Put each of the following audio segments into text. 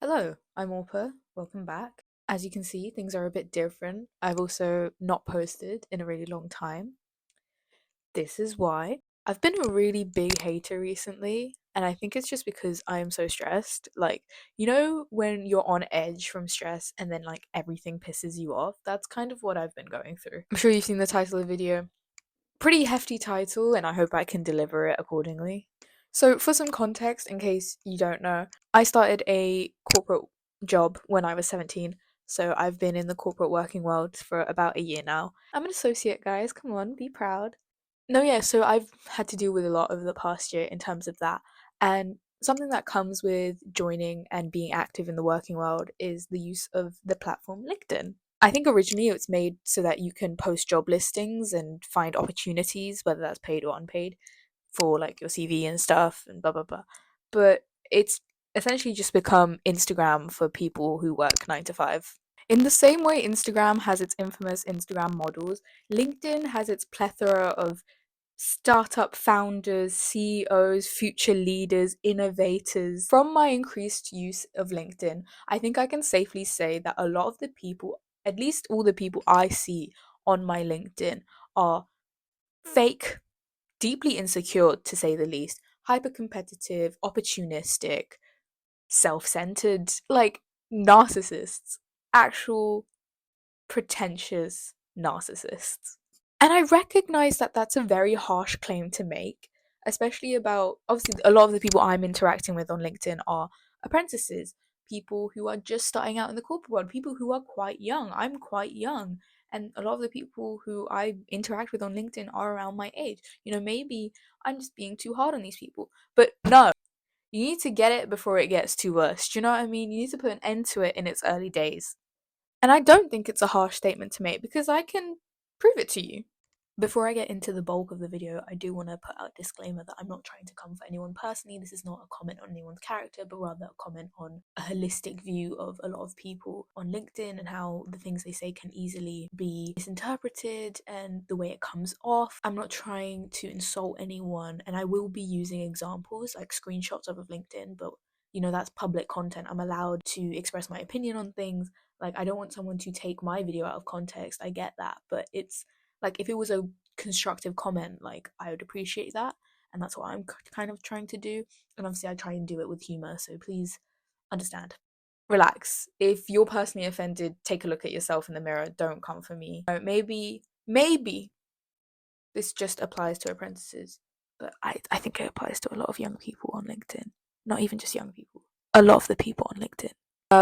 Hello, I'm Orpa. Welcome back. As you can see, things are a bit different. I've also not posted in a really long time. This is why. I've been a really big hater recently, and I think it's just because I am so stressed. Like, when you're on edge from stress and then everything pisses you off? That's kind of what I've been going through. I'm sure you've seen the title of the video. Pretty hefty title, and I hope I can deliver it accordingly. So, for some context, in case you don't know, I started a corporate job when I was 17. So, I've been in the corporate working world for about a year now. I'm an associate, guys. Come on, be proud. No, yeah, so I've had to deal with a lot over the past year in terms of that. And something that comes with joining and being active in the working world is the use of the platform LinkedIn. I think originally it was made so that you can post job listings and find opportunities, whether that's paid or unpaid, for your CV and stuff and blah blah blah. But it's essentially just become Instagram for people who work 9 to 5. In the same way Instagram has its infamous Instagram models, LinkedIn has its plethora of startup founders, CEOs, future leaders, innovators. From my increased use of LinkedIn, I think I can safely say that a lot of the people, at least all the people I see on my LinkedIn, are fake, deeply insecure to say the least, hyper competitive, opportunistic, self centered, narcissists, actual pretentious narcissists. And I recognize that that's a very harsh claim to make, especially about obviously a lot of the people I'm interacting with on LinkedIn are apprentices, people who are just starting out in the corporate world, people who are quite young. I'm quite young. And a lot of the people who I interact with on LinkedIn are around my age. Maybe I'm just being too hard on these people. But no, you need to get it before it gets too worse. Do you know what I mean? You need to put an end to it in its early days. And I don't think it's a harsh statement to make because I can prove it to you. Before I get into the bulk of the video, I do want to put out a disclaimer that I'm not trying to come for anyone personally. This is not a comment on anyone's character, but rather a comment on a holistic view of a lot of people on LinkedIn and how the things they say can easily be misinterpreted and the way it comes off. I'm not trying to insult anyone, and I will be using examples like screenshots of LinkedIn, but that's public content. I'm allowed to express my opinion on things. I don't want someone to take my video out of context. I get that, but it's if it was a constructive comment, I would appreciate that, and that's what I'm kind of trying to do. And obviously I try and do it with humor, so please understand. Relax. If you're personally offended, take a look at yourself in the mirror. Don't come for me. Maybe this just applies to apprentices, but I think it applies to a lot of young people on LinkedIn. Not even just young people, a lot of the people on LinkedIn.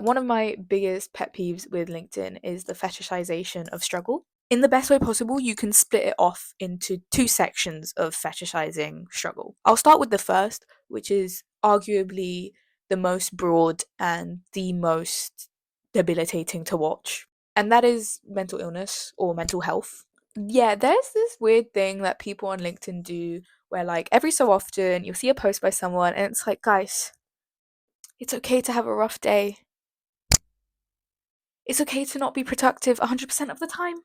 One of my biggest pet peeves with LinkedIn is the fetishization of struggle. In the best way possible, you can split it off into two sections of fetishizing struggle. I'll start with the first, which is arguably the most broad and the most debilitating to watch, and that is mental illness or mental health. Yeah, there's this weird thing that people on LinkedIn do where, every so often you'll see a post by someone and it's like, guys, it's okay to have a rough day. It's okay to not be productive 100% of the time.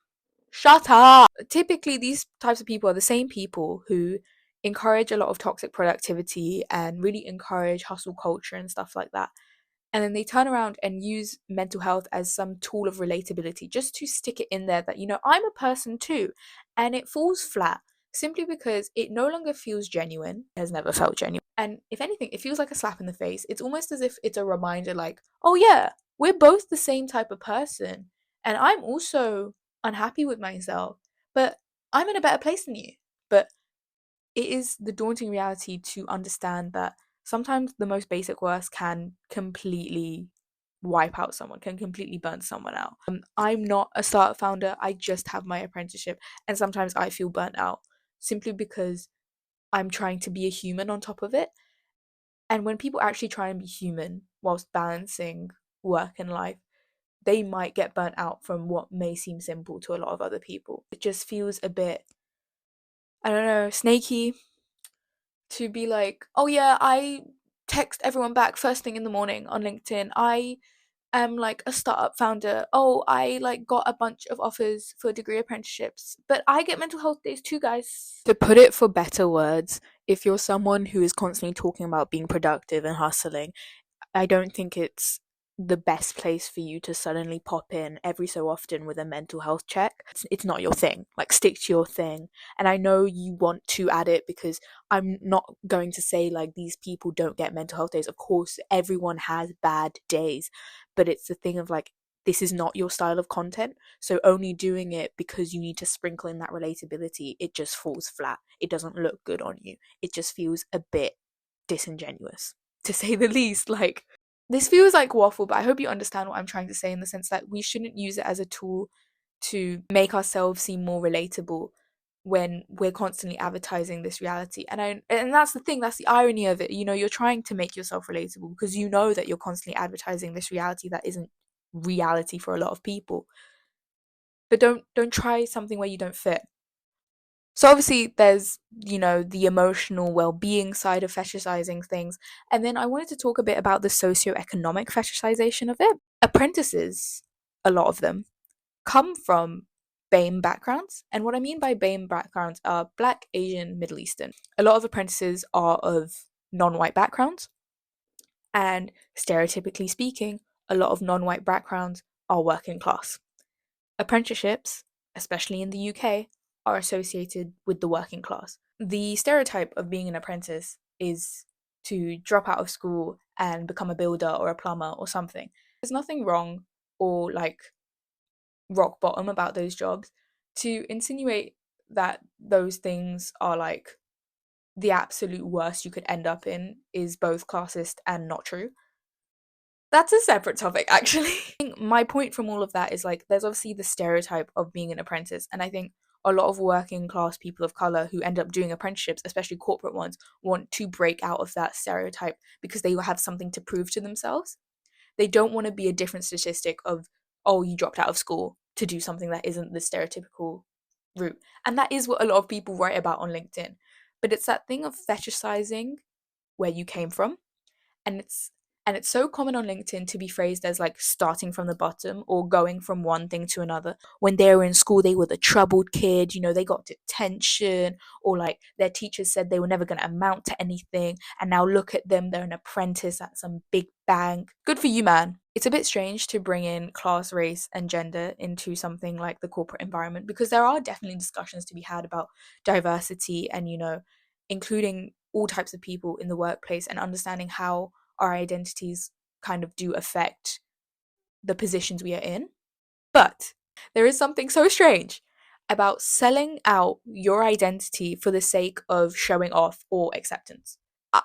Shut up! Typically, these types of people are the same people who encourage a lot of toxic productivity and really encourage hustle culture and stuff like that. And then they turn around and use mental health as some tool of relatability just to stick it in there that, I'm a person too. And it falls flat simply because it no longer feels genuine, has never felt genuine. And if anything, it feels like a slap in the face. It's almost as if it's a reminder oh yeah, we're both the same type of person. And I'm also unhappy with myself, but I'm in a better place than you. But it is the daunting reality to understand that sometimes the most basic worst can completely wipe out someone, can completely burn someone out. I'm not a startup founder, I just have my apprenticeship, and sometimes I feel burnt out simply because I'm trying to be a human on top of it. And when people actually try and be human whilst balancing work and life, they might get burnt out from what may seem simple to a lot of other people. It just feels a bit, I don't know, snaky to be like, oh yeah, I text everyone back first thing in the morning on LinkedIn. I am a startup founder. Oh, I got a bunch of offers for degree apprenticeships, but I get mental health days too, guys. To put it for better words, if you're someone who is constantly talking about being productive and hustling, I don't think it's the best place for you to suddenly pop in every so often with a mental health check. It's not your thing. Like, stick to your thing. And I know you want to add it because I'm not going to say like these people don't get mental health days. Of course, everyone has bad days, but it's the thing of like, this is not your style of content. So only doing it because you need to sprinkle in that relatability, it just falls flat. It doesn't look good on you. It just feels a bit disingenuous, to say the least. Like, this feels like waffle, but I hope you understand what I'm trying to say, in the sense that we shouldn't use it as a tool to make ourselves seem more relatable when we're constantly advertising this reality. And that's the thing, that's the irony of it. You're trying to make yourself relatable because you know that you're constantly advertising this reality that isn't reality for a lot of people. But don't try something where you don't fit. So obviously there's, the emotional well-being side of fetishizing things. And then I wanted to talk a bit about the socio-economic fetishization of it. Apprentices, a lot of them, come from BAME backgrounds. And what I mean by BAME backgrounds are Black, Asian, Middle Eastern. A lot of apprentices are of non-white backgrounds. And stereotypically speaking, a lot of non-white backgrounds are working class. Apprenticeships, especially in the UK, are associated with the working class. The stereotype of being an apprentice is to drop out of school and become a builder or a plumber or something. There's nothing wrong or like rock bottom about those jobs. To insinuate that those things are like the absolute worst you could end up in is both classist and not true. That's a separate topic, actually. My point from all of that is like, there's obviously the stereotype of being an apprentice, and I think a lot of working class people of color who end up doing apprenticeships, especially corporate ones, want to break out of that stereotype because they will have something to prove to themselves. They don't want to be a different statistic of, oh, you dropped out of school to do something that isn't the stereotypical route. And that is what a lot of people write about on LinkedIn. But it's that thing of fetishizing where you came from, and it's so common on LinkedIn to be phrased as like starting from the bottom or going from one thing to another. When they were in school, they were the troubled kid, they got detention, or like their teachers said they were never going to amount to anything, and now look at them, they're an apprentice at some big bank. Good for you, man. It's a bit strange to bring in class, race, and gender into something like the corporate environment, because there are definitely discussions to be had about diversity and, including all types of people in the workplace and understanding how our identities kind of do affect the positions we are in. But there is something so strange about selling out your identity for the sake of showing off or acceptance.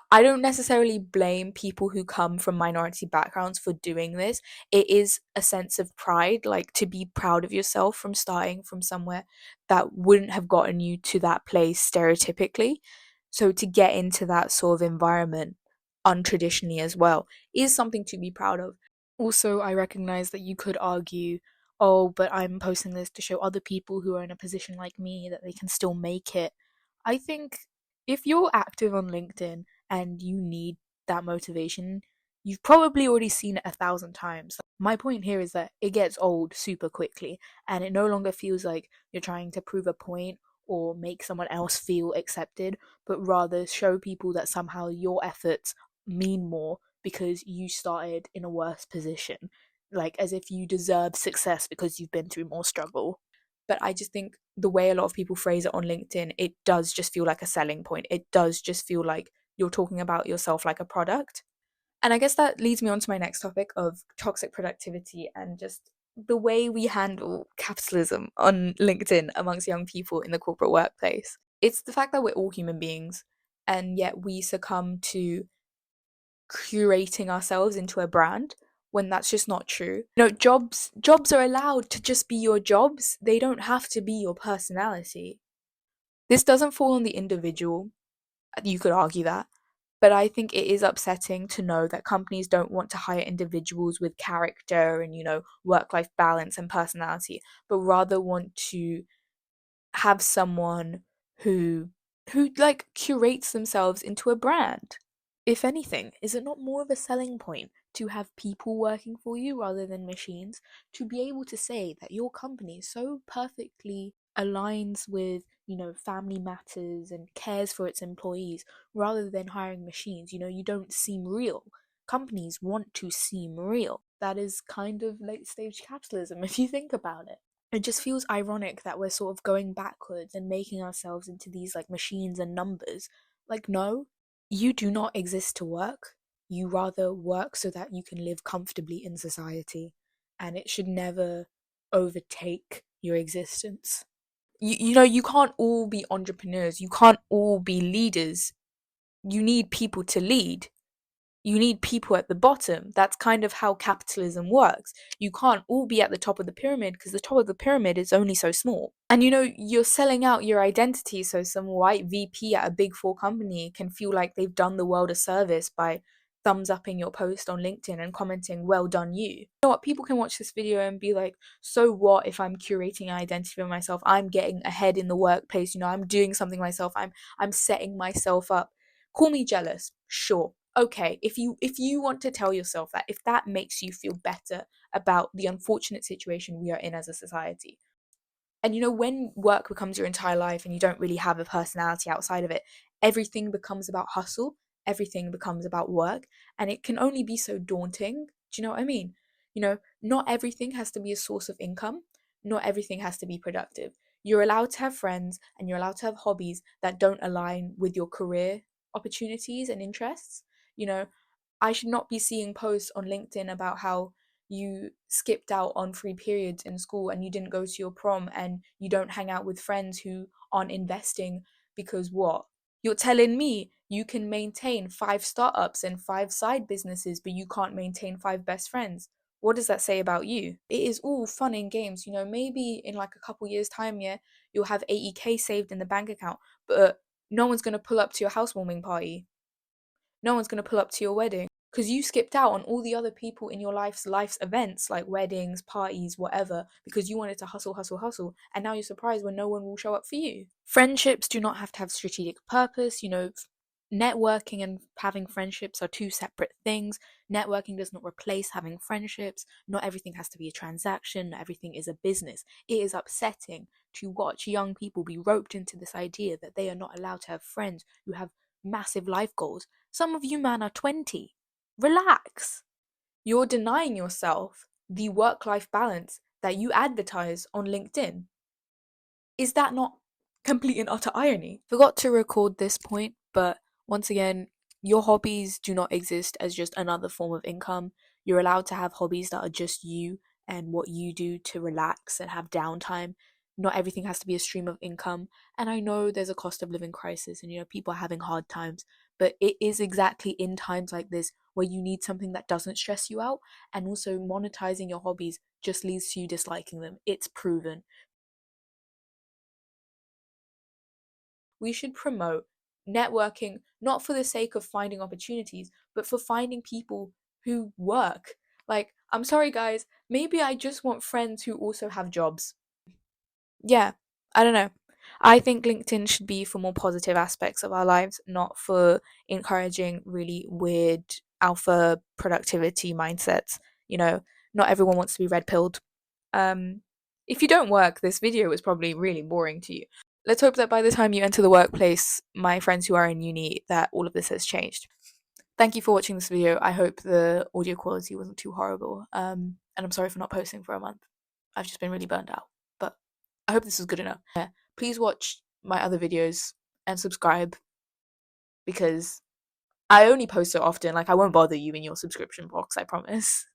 I don't necessarily blame people who come from minority backgrounds for doing this. It is a sense of pride, like to be proud of yourself from starting from somewhere that wouldn't have gotten you to that place stereotypically. So to get into that sort of environment untraditionally as well is something to be proud of. Also, I recognize that you could argue, oh, but I'm posting this to show other people who are in a position like me that they can still make it. I think if you're active on LinkedIn and you need that motivation, you've probably already seen it 1,000 times. My point here is that it gets old super quickly, and it no longer feels like you're trying to prove a point or make someone else feel accepted, but rather show people that somehow your efforts mean more because you started in a worse position, like as if you deserve success because you've been through more struggle. But I just think the way a lot of people phrase it on LinkedIn, it does just feel like a selling point. It does just feel like you're talking about yourself like a product. And I guess that leads me on to my next topic of toxic productivity and just the way we handle capitalism on LinkedIn amongst young people in the corporate workplace. It's the fact that we're all human beings, and yet we succumb to curating ourselves into a brand when that's just not true. Jobs are allowed to just be your jobs. They don't have to be your personality. This doesn't fall on the individual. You could argue that. But I think it is upsetting to know that companies don't want to hire individuals with character and, work-life balance and personality, but rather want to have someone who like curates themselves into a brand. If anything, is it not more of a selling point to have people working for you rather than machines? To be able to say that your company so perfectly aligns with, family matters and cares for its employees rather than hiring machines. You don't seem real. Companies want to seem real. that is kind of late stage capitalism if you think about it. It just feels ironic that we're sort of going backwards and making ourselves into these like machines and numbers. Like, no, you do not exist to work. You rather work so that you can live comfortably in society, and it should never overtake your existence. You know, you can't all be entrepreneurs, you can't all be leaders. You need people to lead. You need people at the bottom. That's kind of how capitalism works. You can't all be at the top of the pyramid because the top of the pyramid is only so small. And you know, you're selling out your identity, so some white VP at a big four company can feel like they've done the world a service by thumbs upping your post on LinkedIn and commenting, "Well done, you." You know what? People can watch this video and be like, so what if I'm curating an identity for myself? I'm getting ahead in the workplace, you know, I'm doing something myself, I'm setting myself up. Call me jealous, sure. Okay, if you want to tell yourself that, if that makes you feel better about the unfortunate situation we are in as a society. And you know, when work becomes your entire life and you don't really have a personality outside of it, everything becomes about hustle, everything becomes about work, and it can only be so daunting. Do you know what I mean? You know, not everything has to be a source of income, not everything has to be productive. You're allowed to have friends and you're allowed to have hobbies that don't align with your career opportunities and interests. You know, I should not be seeing posts on LinkedIn about how you skipped out on free periods in school and you didn't go to your prom and you don't hang out with friends who aren't investing because what? You're telling me you can maintain 5 startups and 5 side businesses, but you can't maintain 5 best friends. What does that say about you? It is all fun and games. You know, maybe in like a couple years' time, yeah, you'll have 80K saved in the bank account, but no one's going to pull up to your housewarming party. No one's going to pull up to your wedding because you skipped out on all the other people in your life's events like weddings, parties, whatever, because you wanted to hustle, hustle, hustle, and now you're surprised when no one will show up for you. Friendships do not have to have strategic purpose. You know, networking and having friendships are two separate things. Networking does not replace having friendships. Not everything has to be a transaction. Not everything is a business. It is upsetting to watch young people be roped into this idea that they are not allowed to have friends who have massive life goals. Some of you, man, are 20. Relax. You're denying yourself the work life balance that you advertise on LinkedIn. Is that not complete and utter irony? Forgot to record this point, but once again, your hobbies do not exist as just another form of income. You're allowed to have hobbies that are just you and what you do to relax and have downtime. Not everything has to be a stream of income. And I know there's a cost of living crisis and, you know, people are having hard times, but it is exactly in times like this where you need something that doesn't stress you out. And also, monetizing your hobbies just leads to you disliking them. It's proven. We should promote networking not for the sake of finding opportunities, but for finding people who work. Like, I'm sorry, guys, maybe I just want friends who also have jobs. Yeah, I don't know. I think LinkedIn should be for more positive aspects of our lives, not for encouraging really weird alpha productivity mindsets. You know, not everyone wants to be red pilled. Um, if you don't work, this video is probably really boring to you. Let's hope that by the time you enter the workplace, my friends who are in uni, that all of this has changed. Thank you for watching this video. I hope the audio quality wasn't too horrible. And I'm sorry for not posting for a month. I've just been really burned out. But I hope this was good enough. Yeah. Please watch my other videos and subscribe because I only post so often. Like, I won't bother you in your subscription box, I promise.